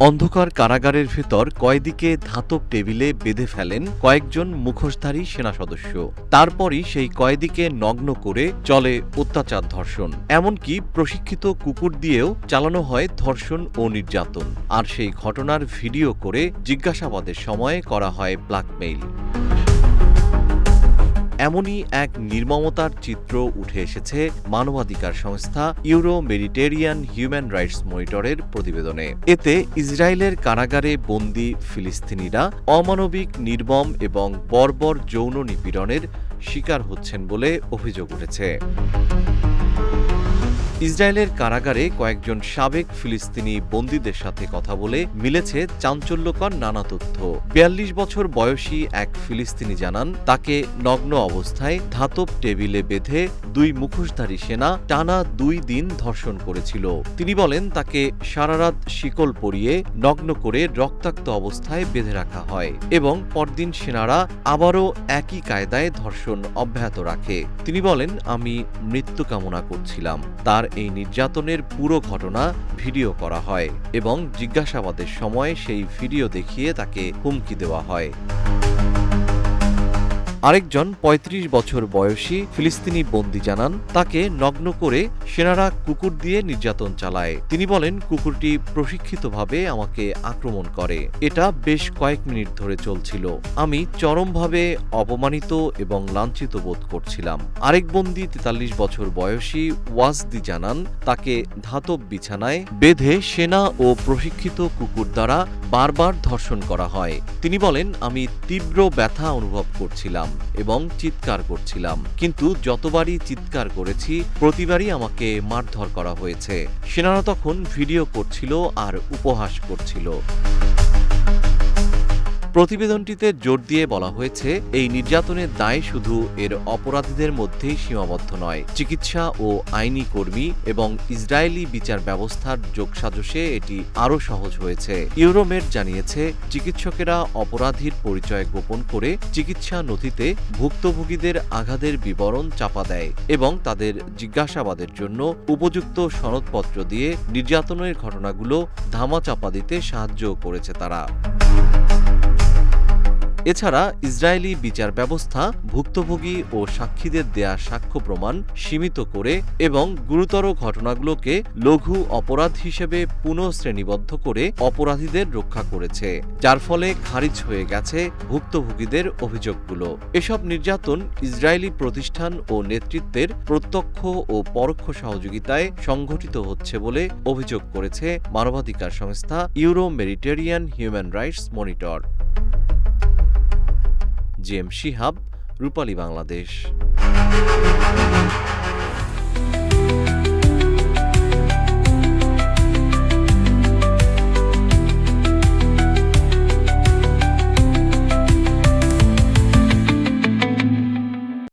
অন্ধকার কারাগারের ভেতর কয়েদিকে ধাতব টেবিলে বেঁধে ফেলেন কয়েকজন মুখোশধারী সেনা সদস্য। তারপরই সেই কয়েদিকে নগ্ন করে চলে অত্যাচার, ধর্ষণ, এমনকি প্রশিক্ষিত কুকুর দিয়েও চালানো হয় ধর্ষণ ও নির্যাতন। আর সেই ঘটনার ভিডিও করে জিজ্ঞাসাবাদের সময় করা হয় ব্ল্যাকমেইল। এমনই এক নির্মমতার চিত্র উঠে এসেছে মানবাধিকার সংস্থা ইউরো মেডিটেরিয়ান হিউম্যান রাইটস মনিটরের প্রতিবেদনে। এতে ইসরায়েলের কারাগারে বন্দী ফিলিস্তিনিরা অমানবিক, নির্মম এবং বর্বর যৌন নিপীড়নের শিকার হচ্ছেন বলে অভিযোগ উঠেছে। ইসরায়েলের কারাগারে কয়েকজন সাবেক ফিলিস্তিনি বন্দীদের সাথে কথা বলে মিলেছে চাঞ্চল্যকর নানা তথ্য। ৪২ বছর বয়সী এক ফিলিস্তিনি জানান, তাকে নগ্ন অবস্থায় ধাতব টেবিলে বেঁধে দুই মুখোশধারী সেনা টানা ২ দিন ধর্ষণ করেছিল। তিনি বলেন, তাকে সারারাত শিকল পরিয়ে নগ্ন করে রক্তাক্ত অবস্থায় বেঁধে রাখা হয় এবং পরদিন সেনারা আবারও একই কায়দায় ধর্ষণ অব্যাহত রাখে। তিনি বলেন, আমি মৃত্যু কামনা করছিলাম। তার এই নির্যাতনের পুরো ঘটনা ভিডিও করা হয় এবং জিজ্ঞাসাবাদের সময় সেই ভিডিও দেখিয়ে তাকে হুমকি দেওয়া হয়। আরেকজন ৩৫ বছর বয়সী ফিলিস্তিনি বন্দী জানান, তাকে নগ্ন করে সেনারা কুকুর দিয়ে নির্যাতন চালায়। তিনি বলেন, কুকুরটি প্রশিক্ষিতভাবে আমাকে আক্রমণ করে। এটা বেশ কয়েক মিনিট ধরে চলছিল। আমি চরমভাবে অপমানিত এবং লাঞ্ছিত বোধ করছিলাম। আরেক বন্দী ৪৩ বছর বয়সী ওয়াজদি জানান, তাকে ধাতব বিছানায় বেঁধে সেনা ও প্রশিক্ষিত কুকুর দ্বারা বারবার ধর্ষণ করা হয়। তিনি বলেন, আমি তীব্র ব্যথা অনুভব করছিলাম এবং চিৎকার করছিলাম, কিন্তু যতবারই চিৎকার করেছি প্রতিবারই আমাকে মারধর করা হয়েছে। সেনারা তখন ভিডিও করছিল আর উপহাস করছিল। প্রতিবেদনটিতে জোর দিয়ে বলা হয়েছে, এই নির্যাতনের দায় শুধু এর অপরাধীদের মধ্যেই সীমাবদ্ধ নয়। চিকিৎসা ও আইনি কর্মী এবং ইসরায়েলি বিচার ব্যবস্থার যোগসাজশে এটি আরও সহজ হয়েছে। ইউরোমেড জানিয়েছে, চিকিৎসকেরা অপরাধীর পরিচয় গোপন করে চিকিৎসা নথিতে ভুক্তভোগীদের আঘাতের বিবরণ চাপা দেয় এবং তাদের জিজ্ঞাসাবাদের জন্য উপযুক্ত সনদপত্র দিয়ে নির্যাতনের ঘটনাগুলো ধামাচাপা দিতে সাহায্য করেছে তারা। এছাড়া ইসরায়েলি বিচার ব্যবস্থা ভুক্তভোগী ও সাক্ষীদের দেয়া সাক্ষ্য প্রমাণ সীমিত করে এবং গুরুতর ঘটনাগুলোকে লঘু অপরাধ হিসেবে পুনঃশ্রেণীবদ্ধ করে অপরাধীদের রক্ষা করেছে, যার ফলে খারিজ হয়ে গেছে ভুক্তভোগীদের অভিযোগগুলো। এসব নির্যাতন ইসরায়েলি প্রতিষ্ঠান ও নেতৃত্বের প্রত্যক্ষ ও পরোক্ষ সহযোগিতায় সংঘটিত হচ্ছে বলে অভিযোগ করেছে মানবাধিকার সংস্থা Euro Mediterranean human rights monitor. G M Shihab, Rupali Bangladesh.